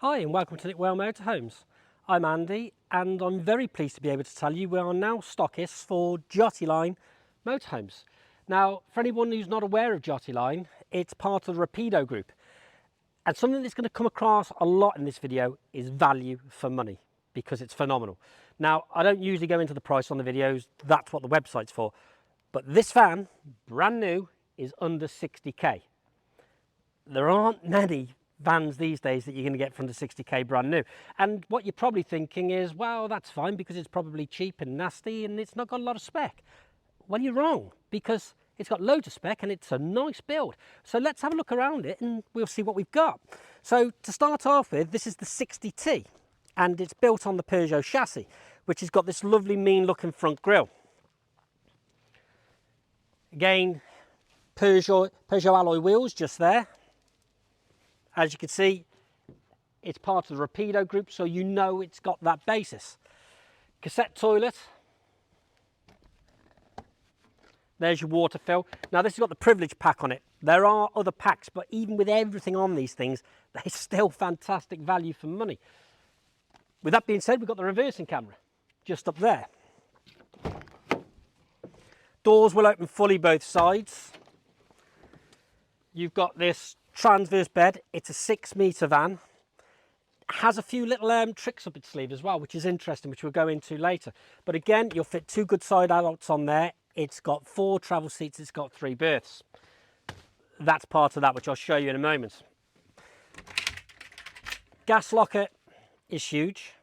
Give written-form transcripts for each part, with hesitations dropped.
Hi and welcome to Well Motorhomes. I'm Andy and I'm very pleased to be able to tell you we are now stockists for Giottiline Motorhomes. Now, for anyone who's not aware of Giottiline, it's part of the Rapido group. And something that's going to come across a lot in this video is value for money, because it's phenomenal. Now, I don't usually go into the price on the videos, that's what the website's for. But this van, brand new, is under 60k. There aren't many vans these days that you're going to get for under 60k brand new. And what you're probably thinking is, well, that's fine because it's probably cheap and nasty and it's not got a lot of spec. Well, you're wrong, because it's got loads of spec and it's a nice build. So let's have a look around it and we'll see what we've got. So to start off with, this is the 60T and it's built on the Peugeot chassis, which has got this lovely mean looking front grille. Again, Peugeot alloy wheels just there. As you can see, it's part of the Rapido group, so you know it's got that basis. Cassette toilet. There's your water fill. Now this has got the privilege pack on it. There are other packs, but even with everything on these things, they're still fantastic value for money. With that being said, we've got the reversing camera just up there. Doors will open fully both sides. You've got this transverse bed. It's a 6-metre van. Has a few little tricks up its sleeve as well, which is interesting, which we'll go into later. But again, you'll fit 2 good side adults on there. It's got 4 travel seats. It's got 3 berths. That's part of that, which I'll show you in a moment. Gas locker is huge.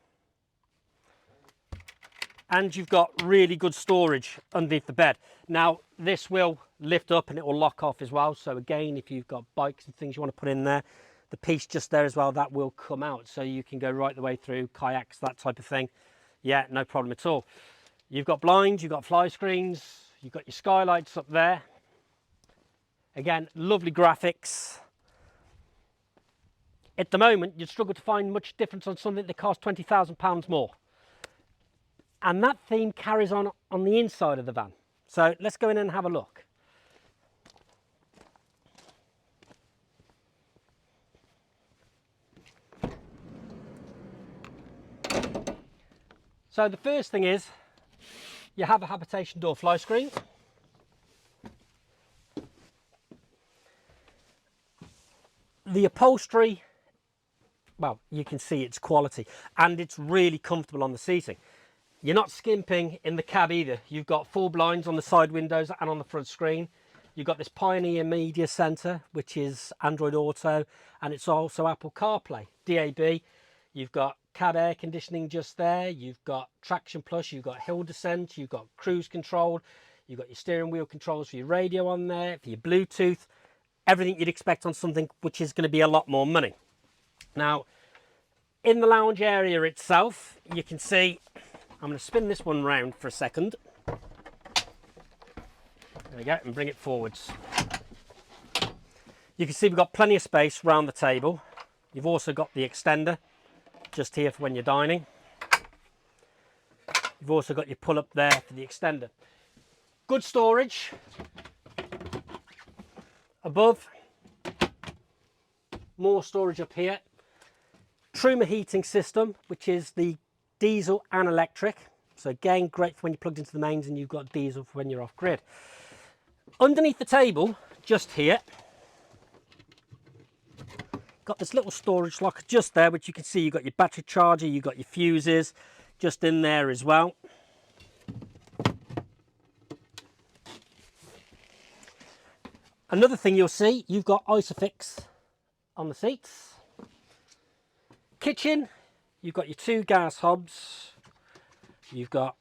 And you've got really good storage underneath the bed. Now, this will lift up and it will lock off as well. So again, if you've got bikes and things you want to put in there, the piece just there as well, that will come out. So you can go right the way through, kayaks, that type of thing. Yeah, no problem at all. You've got blinds, you've got fly screens, you've got your skylights up there. Again, lovely graphics. At the moment, you'd struggle to find much difference on something that costs £20,000 more. And that theme carries on the inside of the van. So let's go in and have a look. So the first thing is you have a habitation door fly screen. The upholstery, well, you can see it's quality and it's really comfortable on the seating. You're not skimping in the cab either. You've got 4 blinds on the side windows and on the front screen. You've got this Pioneer Media Center, which is Android Auto, and it's also Apple CarPlay, DAB. You've got cab air conditioning just there. You've got traction plus, you've got hill descent, you've got cruise control, you've got your steering wheel controls for your radio on there, for your Bluetooth, everything you'd expect on something which is going to be a lot more money. Now, in the lounge area itself, you can see, I'm going to spin this one round for a second. There we go, and bring it forwards. You can see we've got plenty of space around the table. You've also got the extender just here for when you're dining. You've also got your pull up there for the extender. Good storage. Above, more storage up here. Truma heating system, which is the diesel and electric. So again, great for when you're plugged into the mains and you've got diesel for when you're off grid. Underneath the table, just here, got this little storage locker just there, which you can see you've got your battery charger, you've got your fuses just in there as well. Another thing you'll see, you've got Isofix on the seats. Kitchen, you've got your 2 gas hobs. You've got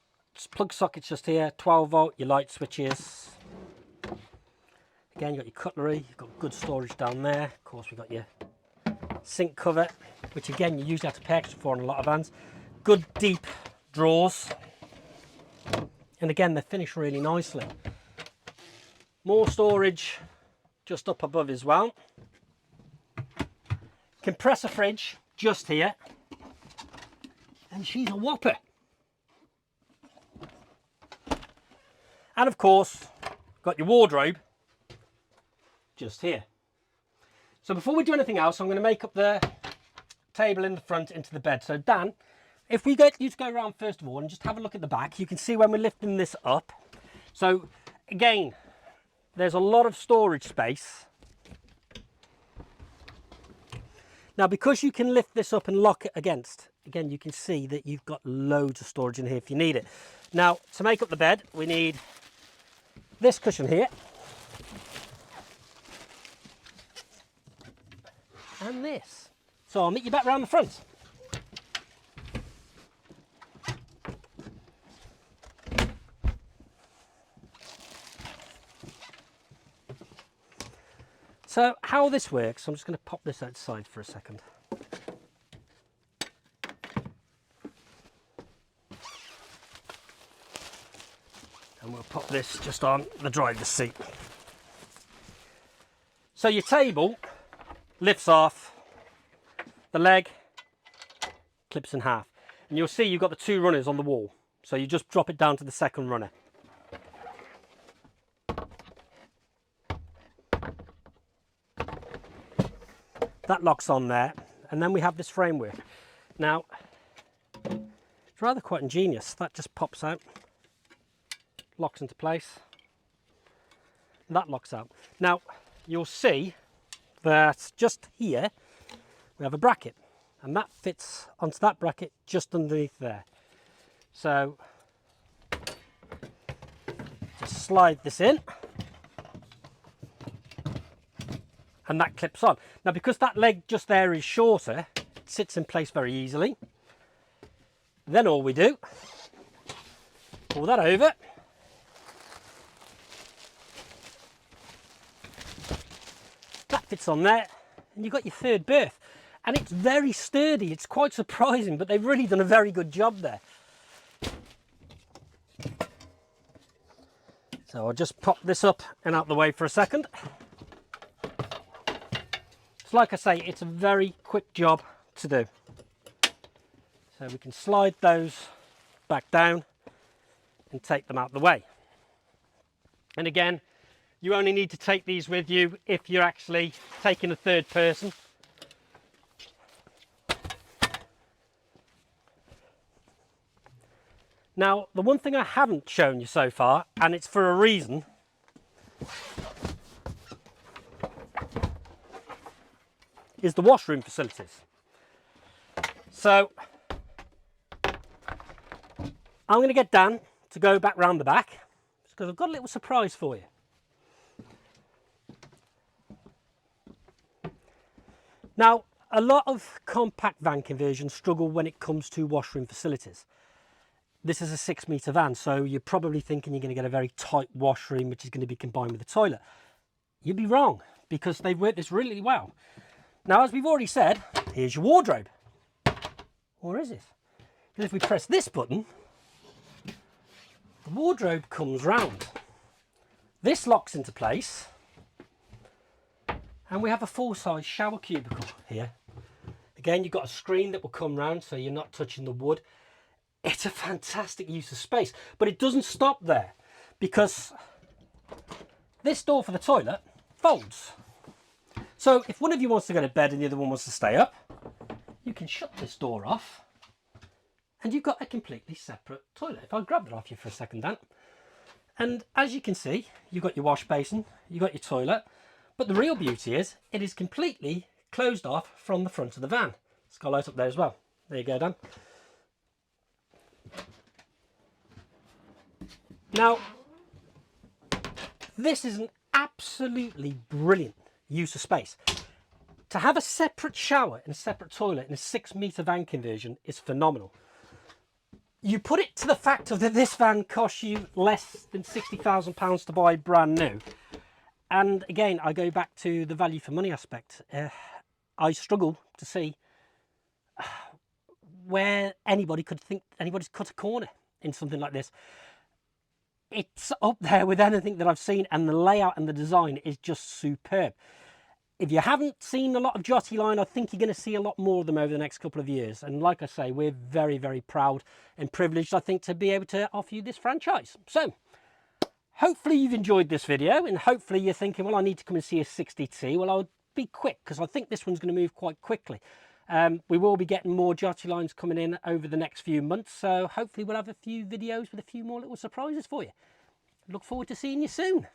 plug sockets just here, 12 volt, your light switches. Again, you've got your cutlery, you've got good storage down there. Of course, we've got your sink cover, which again, you usually have to pay extra for in a lot of vans. Good deep drawers. And again, they're finished really nicely. More storage just up above as well. Compressor fridge just here. And she's a whopper. And of course, got your wardrobe just here. So before we do anything else, I'm going to make up the table in the front into the bed. So Dan, if we get you to go around first of all and just have a look at the back, you can see when we're lifting this up. So again, there's a lot of storage space. Now, because you can lift this up and lock it against, again, you can see that you've got loads of storage in here if you need it. Now, to make up the bed, we need this cushion here. And this. So I'll meet you back round the front. So how this works, I'm just going to pop this outside for a second. And we'll pop this just on the driver's seat. So your table lifts off, the leg clips in half. And you'll see you've got the two runners on the wall. So you just drop it down to the second runner. That locks on there, and then we have this framework. Now, it's rather quite ingenious. That just pops out, locks into place, that locks out. Now, you'll see that just here, we have a bracket, and that fits onto that bracket just underneath there. So, just slide this in. And that clips on. Now, because that leg just there is shorter, it sits in place very easily. Then all we do, pull that over. That fits on there, and you've got your third berth. And it's very sturdy. It's quite surprising, but they've really done a very good job there. So I'll just pop this up and out the way for a second. So like I say, it's a very quick job to do. So we can slide those back down and take them out the way. And again, you only need to take these with you if you're actually taking a third person. Now, the one thing I haven't shown you so far, and it's for a reason, is the washroom facilities. So I'm going to get Dan to go back round the back because I've got a little surprise for you. Now, a lot of compact van conversions struggle when it comes to washroom facilities. This is a 6-metre van, so you're probably thinking you're going to get a very tight washroom which is going to be combined with a toilet. You'd be wrong, because they've worked this really well. Now, as we've already said, here's your wardrobe. Or is it? Because if we press this button, the wardrobe comes round. This locks into place, and we have a full-size shower cubicle here. Again, you've got a screen that will come round so you're not touching the wood. It's a fantastic use of space, but it doesn't stop there, because this door for the toilet folds. So if one of you wants to go to bed and the other one wants to stay up, you can shut this door off and you've got a completely separate toilet. If I grab that off you for a second, Dan. And as you can see, you've got your wash basin, you've got your toilet, but the real beauty is it is completely closed off from the front of the van. It's got a light up there as well. There you go, Dan. Now, this is an absolutely brilliant use of space. To have a separate shower and a separate toilet in a 6-metre van conversion is phenomenal. You put it to the factor that this van costs you less than £60,000 to buy brand new. And again, I go back to the value for money aspect. I struggle to see where anybody could think anybody's cut a corner in something like this. It's up there with anything that I've seen, and the layout and the design is just superb. If you haven't seen a lot of Giottiline, I think you're going to see a lot more of them over the next couple of years. And like I say, we're very, very proud and privileged, I think, to be able to offer you this franchise. So, hopefully you've enjoyed this video, and hopefully you're thinking, well, I need to come and see a 60T. Well, I'll be quick, because I think this one's going to move quite quickly. We will be getting more Giottilines coming in over the next few months, so hopefully we'll have a few videos with a few more little surprises for you. Look forward to seeing you soon.